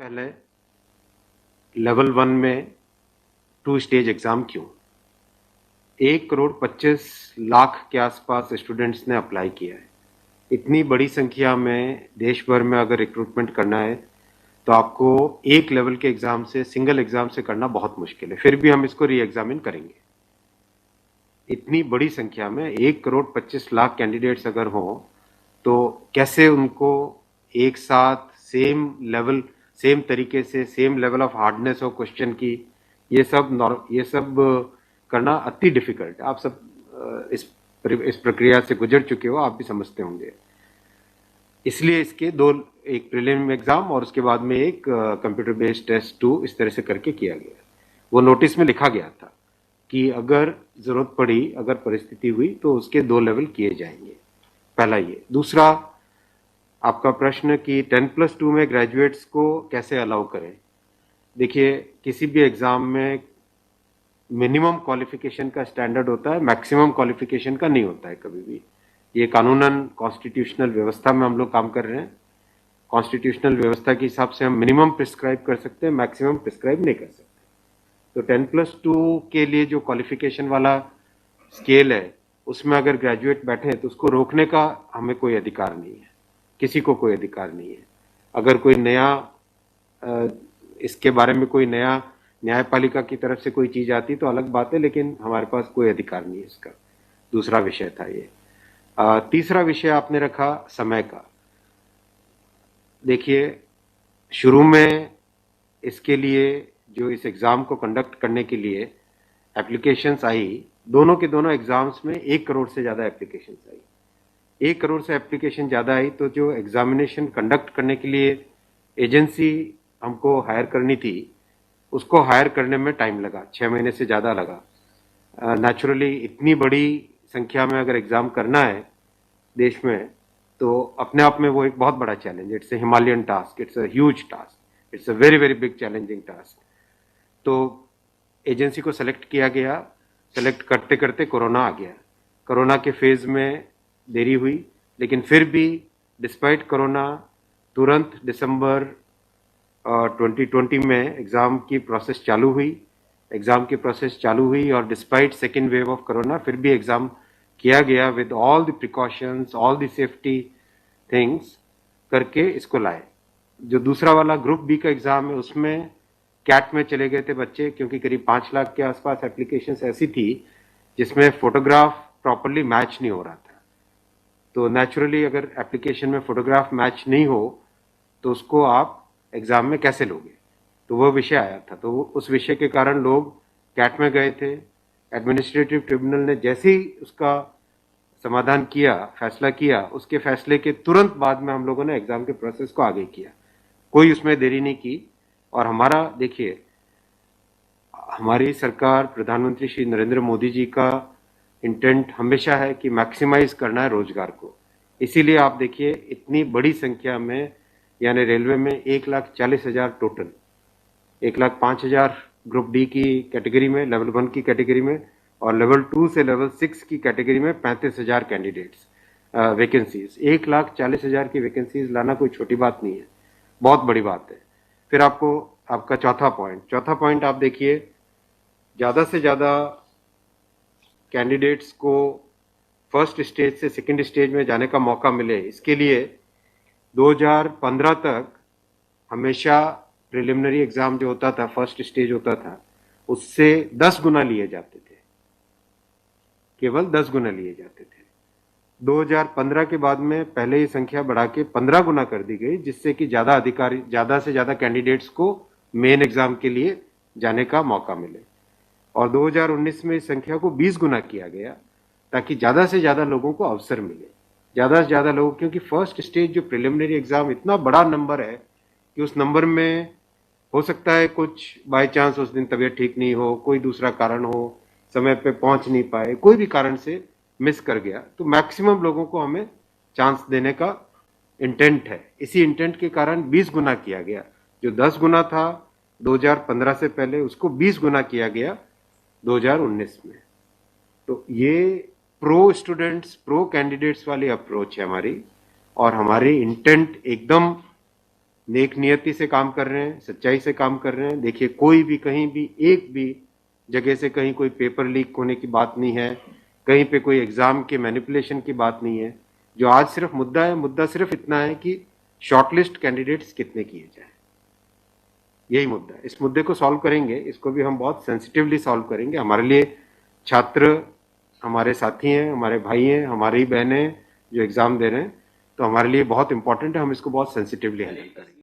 पहले लेवल 1 में 2 stage exam क्यों? 1,25,00,000 के आसपास स्टूडेंट्स ने अप्लाई किया है। इतनी बड़ी संख्या में देश भर में अगर रिक्रूटमेंट करना है तो आपको एक लेवल के एग्ज़ाम से, सिंगल एग्ज़ाम से करना बहुत मुश्किल है। फिर भी हम इसको री एग्जामिन करेंगे। इतनी बड़ी संख्या में 1,25,00,000 कैंडिडेट्स अगर हों तो कैसे उनको एक साथ सेम तरीके से same level of hardness of question की ये सब करना अति डिफिकल्ट। आप सब इस प्रक्रिया से गुजर चुके हो, आप भी समझते होंगे। इसलिए इसके दो, एक प्रीलिम एग्जाम और उसके बाद में एक कंप्यूटर बेस्ड टेस्ट 2 इस तरह से करके किया गया। वो नोटिस में लिखा गया था कि अगर जरूरत पड़ी, अगर परिस्थिति हुई तो उसके 2 लेवल किए जाएंगे। पहला ये। दूसरा, आपका प्रश्न कि 10+2 में ग्रेजुएट्स को कैसे अलाउ करें। देखिए, किसी भी एग्जाम में मिनिमम क्वालिफिकेशन का स्टैंडर्ड होता है, मैक्सिमम क्वालिफिकेशन का नहीं होता है कभी भी। ये कानूनन कॉन्स्टिट्यूशनल व्यवस्था में हम लोग काम कर रहे हैं। कॉन्स्टिट्यूशनल व्यवस्था के हिसाब से हम मिनिमम प्रिस्क्राइब कर सकते हैं, मैक्सिमम प्रिस्क्राइब नहीं कर सकते। तो 10+2 के लिए जो क्वालिफिकेशन वाला स्केल है, उसमें अगर ग्रेजुएट बैठे हैं तो उसको रोकने का हमें कोई अधिकार नहीं है, किसी को कोई अधिकार नहीं है। अगर कोई नया इसके बारे में कोई नया न्यायपालिका की तरफ से कोई चीज आती तो अलग बात है, लेकिन हमारे पास कोई अधिकार नहीं है इसका। दूसरा विषय था ये। तीसरा विषय आपने रखा समय का। देखिए, शुरू में इसके लिए जो इस एग्जाम को कंडक्ट करने के लिए एप्लीकेशंस आई, दोनों के दोनों एग्जाम्स में 1 करोड़ से ज्यादा एप्लीकेशंस आई। 1 करोड़ से एप्लीकेशन ज्यादा आई तो जो एग्जामिनेशन कंडक्ट करने के लिए एजेंसी हमको हायर करनी थी, उसको हायर करने में टाइम लगा, 6 महीने से ज्यादा लगा। नेचुरली इतनी बड़ी संख्या में अगर एग्जाम करना है देश में तो अपने आप में वो एक बहुत बड़ा challenge. It's a Himalayan task, it's a huge task, it's a very very big challenging task. तो एजेंसी को सेलेक्ट किया गया। सेलेक्ट करते करते कोरोना आ गया। कोरोना के फेज में देरी हुई, लेकिन फिर भी डिस्पाइट कोरोना तुरंत दिसंबर 2020 में एग्ज़ाम की प्रोसेस चालू हुई। एग्ज़ाम की प्रोसेस चालू हुई और despite second wave of corona फिर भी एग्ज़ाम किया गया with all the precautions, all the safety things करके इसको लाए। जो दूसरा वाला ग्रुप बी का एग्ज़ाम है उसमें कैट में चले गए थे बच्चे, क्योंकि करीब 5 लाख के आसपास एप्लीकेशंस ऐसी थी जिसमें फोटोग्राफ प्रॉपरली मैच नहीं हो रहा था। तो नेचुरली अगर एप्लीकेशन में फोटोग्राफ मैच नहीं हो तो उसको आप एग्जाम में कैसे लोगे, तो वो विषय आया था। तो उस विषय के कारण लोग कैट में गए थे। एडमिनिस्ट्रेटिव ट्रिब्यूनल ने जैसे ही उसका समाधान किया, फैसला किया, उसके फैसले के तुरंत बाद में हम लोगों ने एग्जाम के प्रोसेस को आगे किया। कोई उसमें देरी नहीं की। और हमारा, देखिए, हमारी सरकार, प्रधानमंत्री श्री नरेंद्र मोदी जी का इंटेंट हमेशा है कि मैक्सिमाइज करना है रोजगार को। इसीलिए आप देखिए, इतनी बड़ी संख्या में, यानी रेलवे में 1,40,000 टोटल, 1,05,000 ग्रुप डी की कैटेगरी में, लेवल 1 की कैटेगरी में, और लेवल 2 से लेवल 6 की कैटेगरी में 35,000 कैंडिडेट्स वैकेंसीज। 1,40,000 की वैकेंसीज लाना कोई छोटी बात नहीं है, बहुत बड़ी बात है। फिर आपका चौथा पॉइंट आप देखिए, ज्यादा से ज्यादा कैंडिडेट्स को फर्स्ट स्टेज से सेकंड स्टेज में जाने का मौका मिले, इसके लिए 2015 तक हमेशा प्रिलिमिनरी एग्जाम जो होता था, फर्स्ट स्टेज होता था, उससे 10 गुना लिए जाते थे, केवल 10 गुना लिए जाते थे। 2015 के बाद में पहले ही संख्या बढ़ा के 15 गुना कर दी गई, जिससे कि ज्यादा से ज्यादा कैंडिडेट्स को मेन एग्जाम के लिए जाने का मौका मिले। और 2019 में इस संख्या को 20 गुना किया गया, ताकि ज्यादा से ज्यादा लोगों को अवसर मिले, ज्यादा से ज्यादा लोग, क्योंकि फर्स्ट स्टेज जो प्रिलिमिनरी एग्जाम इतना बड़ा नंबर है कि उस नंबर में हो सकता है कुछ बाय चांस उस दिन तबीयत ठीक नहीं हो, कोई दूसरा कारण हो, समय पे पहुंच नहीं पाए, कोई भी कारण से मिस कर गया, तो मैक्सिमम लोगों को हमें चांस देने का इंटेंट है। इसी इंटेंट के कारण 20 गुना किया गया। जो 10 गुना था 2015 से पहले, उसको 20 गुना किया गया 2019 में। तो ये प्रो स्टूडेंट्स, प्रो कैंडिडेट्स वाली अप्रोच है हमारी, और हमारी इंटेंट एकदम नेक नियति से काम कर रहे हैं, सच्चाई से काम कर रहे हैं। देखिए कोई भी कहीं भी एक भी जगह से कहीं कोई पेपर लीक होने की बात नहीं है, कहीं पे कोई एग्जाम के मैनिपुलेशन की बात नहीं है। जो आज सिर्फ मुद्दा है, मुद्दा सिर्फ इतना है कि शॉर्टलिस्ट कैंडिडेट्स कितने किए जाए, यही मुद्दा है। इस मुद्दे को सॉल्व करेंगे, इसको भी हम बहुत सेंसिटिवली सॉल्व करेंगे। हमारे लिए छात्र हमारे साथी हैं, हमारे भाई हैं, हमारी ही बहनें जो एग्जाम दे रहे हैं, तो हमारे लिए बहुत इंपॉर्टेंट है, हम इसको बहुत सेंसिटिवली हैंडल करेंगे।